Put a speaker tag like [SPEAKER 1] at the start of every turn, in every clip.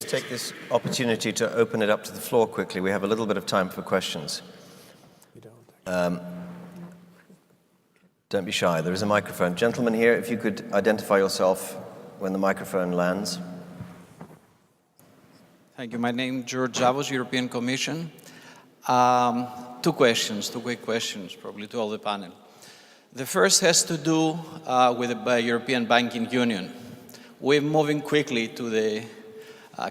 [SPEAKER 1] Take this opportunity to open it up to the floor quickly. We have a little bit of time for questions. Don't be shy. There is a microphone. Gentleman here, if you could identify yourself when the microphone lands.
[SPEAKER 2] Thank you. My name is George Zavos, European Commission. Two quick questions, probably to all the panel. The first has to do with the European Banking Union. We're moving quickly to the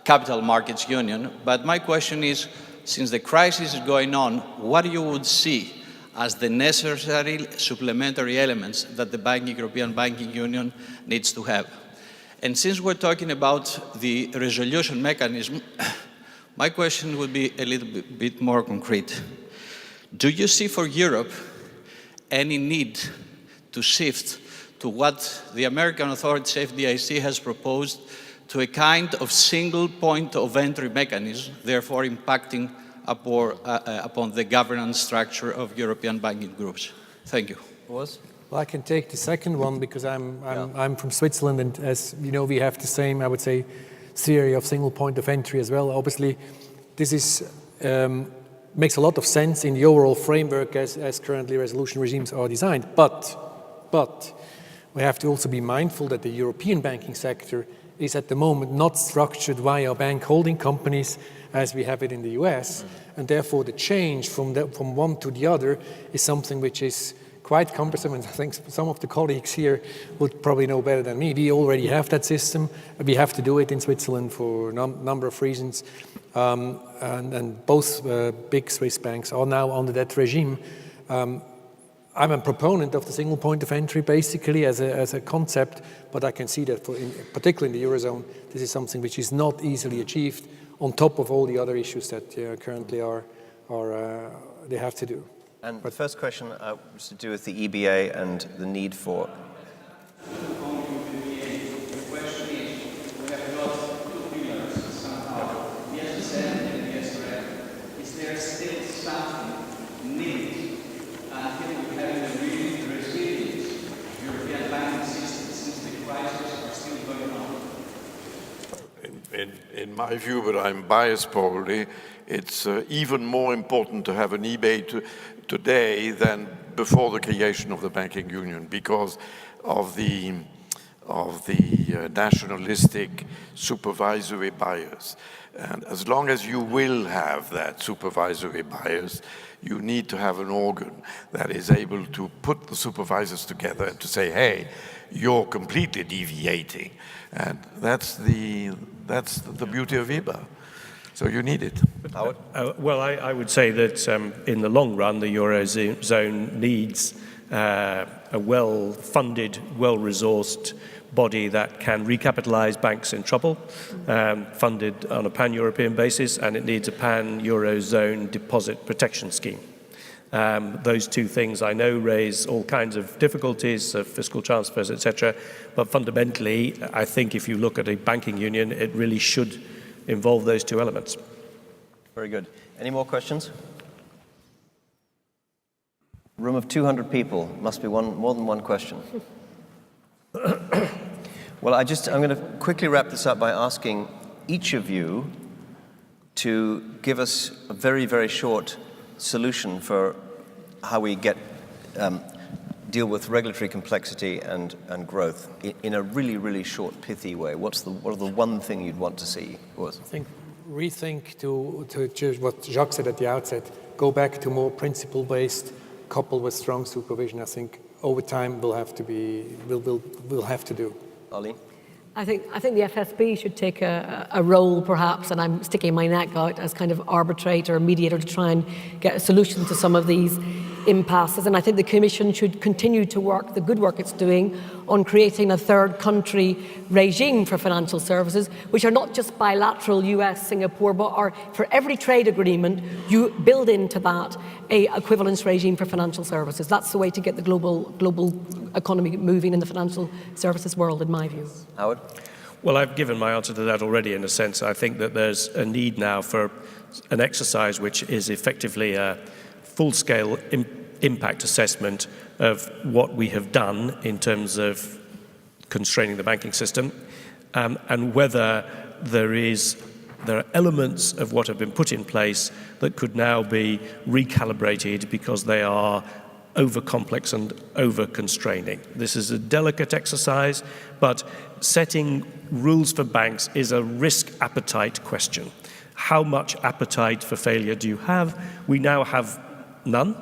[SPEAKER 2] Capital Markets Union, but my question is, since the crisis is going on, what you would see as the necessary supplementary elements that the European Banking Union needs to have? And since we're talking about the resolution mechanism, my question would be a little bit more concrete. Do you see for Europe any need to shift to what the American authority, FDIC, has proposed, to a kind of single point of entry mechanism, therefore impacting upon the governance structure of European banking groups? Thank you.
[SPEAKER 1] Well,
[SPEAKER 3] I can take the second one because I'm from Switzerland, and as you know, we have the same, I would say, theory of single point of entry as well. Obviously, this is makes a lot of sense in the overall framework as currently resolution regimes are designed. But we have to also be mindful that the European banking sector is at the moment not structured via bank holding companies as we have it in the US, and therefore the change from one to the other is something which is quite cumbersome, and I think some of the colleagues here would probably know better than me. We already have that system. We have to do it in Switzerland for a number of reasons, and both big Swiss banks are now under that regime. I'm a proponent of the single point of entry, basically, as a concept, but I can see that, particularly in the Eurozone, this is something which is not easily achieved on top of all the other issues that currently they have to do.
[SPEAKER 1] And the first question was to do with the EBA and the need for...
[SPEAKER 4] In my view, but I'm biased probably, it's even more important to have an EBA today than before the creation of the banking union because of the nationalistic supervisory bias. And as long as you will have that supervisory bias, you need to have an organ that is able to put the supervisors together and to say, hey, you're completely deviating. And that's the beauty of EBA. So you need it.
[SPEAKER 1] Howard?
[SPEAKER 5] Well, I would say that in the long run, the Eurozone needs a well-funded, well-resourced body that can recapitalize banks in trouble, funded on a pan-European basis, and it needs a pan-Eurozone deposit protection scheme. Those two things I know raise all kinds of difficulties, fiscal transfers, etc. But fundamentally, I think if you look at a banking union, it really should involve those two elements.
[SPEAKER 1] Very good. Any more questions? Room of 200 people. Must be more than one question. Well, I'm going to quickly wrap this up by asking each of you to give us a very, very short solution for how we deal with regulatory complexity and growth in a really, really short, pithy way. What are the one thing you'd want to see?
[SPEAKER 3] I think rethink to what Jacques said at the outset, go back to more principle-based, coupled with strong supervision. I think over time we'll have to do.
[SPEAKER 1] Arlene?
[SPEAKER 6] I think the FSB should take a role, perhaps, and I'm sticking my neck out as kind of arbitrator, mediator, to try and get a solution to some of these impasses. And I think the Commission should continue to work, the good work it's doing, on creating a third country regime for financial services, which are not just bilateral US, Singapore, but are for every trade agreement, you build into that a equivalence regime for financial services. That's the way to get the global economy moving in the financial services world, in my view.
[SPEAKER 1] Howard?
[SPEAKER 5] Well, I've given my answer to that already, in a sense. I think that there's a need now for an exercise which is effectively a full-scale impact assessment of what we have done in terms of constraining the banking system, and whether there is there are elements of what have been put in place that could now be recalibrated because they are over-complex and over-constraining. This is a delicate exercise, but setting rules for banks is a risk appetite question. How much appetite for failure do you have? We now have none,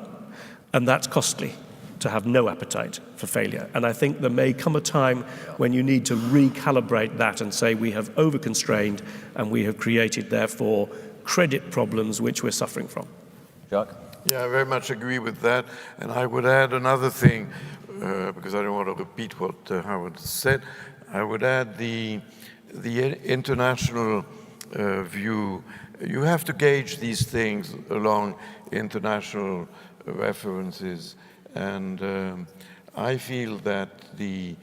[SPEAKER 5] and that's costly, to have no appetite for failure. And I think there may come a time when you need to recalibrate that and say we have over-constrained and we have created, therefore, credit problems which we're suffering from.
[SPEAKER 1] Jacques?
[SPEAKER 4] Yeah, I very much agree with that. And I would add another thing, because I don't want to repeat what Howard said. I would add the international view. You have to gauge these things along international references. And I feel that the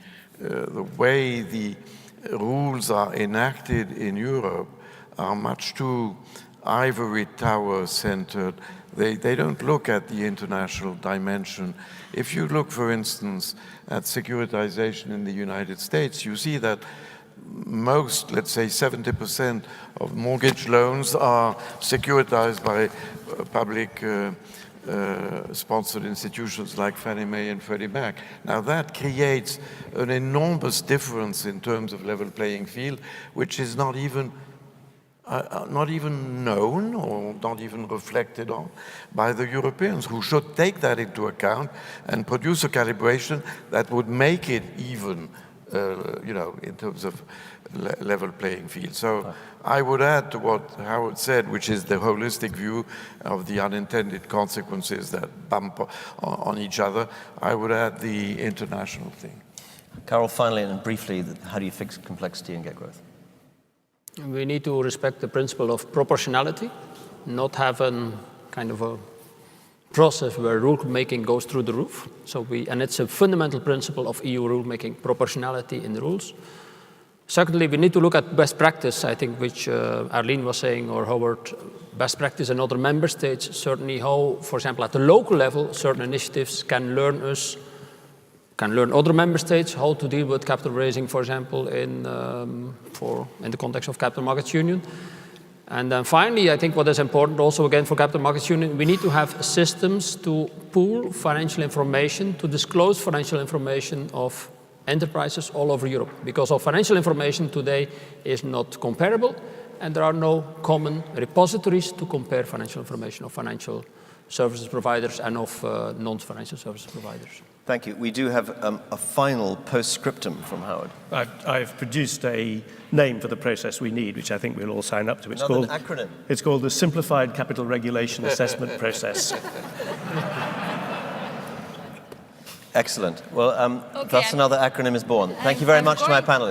[SPEAKER 4] way the rules are enacted in Europe are much too ivory tower centered. They don't look at the international dimension. If you look, for instance, at securitization in the United States, you see that most, let's say 70% of mortgage loans are securitized by public sponsored institutions like Fannie Mae and Freddie Mac. Now that creates an enormous difference in terms of level playing field, which is not even known or not even reflected on by the Europeans, who should take that into account and produce a calibration that would make it even, in terms of level playing field. So I would add to what Howard said, which is the holistic view of the unintended consequences that bump on each other. I would add the international thing.
[SPEAKER 1] Carol, finally and briefly, how do you fix complexity and get growth?
[SPEAKER 7] We need to respect the principle of proportionality, not have a kind of a process where rule-making goes through the roof. And it's a fundamental principle of EU rule-making, proportionality in the rules. Secondly, we need to look at best practice, I think, which Arlene was saying, or Howard, best practice in other member states, certainly how, for example, at the local level, certain initiatives can learn other member states how to deal with capital raising, for example, in the context of Capital Markets Union. And then finally, I think what is important also, again, for Capital Markets Union, we need to have systems to pool financial information, to disclose financial information of enterprises all over Europe. Because our financial information today is not comparable, and there are no common repositories to compare financial information of financial services providers and of non-financial services providers.
[SPEAKER 1] Thank you. We do have a final postscriptum from Howard.
[SPEAKER 5] I've produced a name for the process we need, which I think we'll all sign up to.
[SPEAKER 1] It's called an acronym.
[SPEAKER 5] It's called the Simplified Capital Regulation Assessment Process.
[SPEAKER 1] Excellent. Well, thus another acronym is born. Thank you very much to my panelists.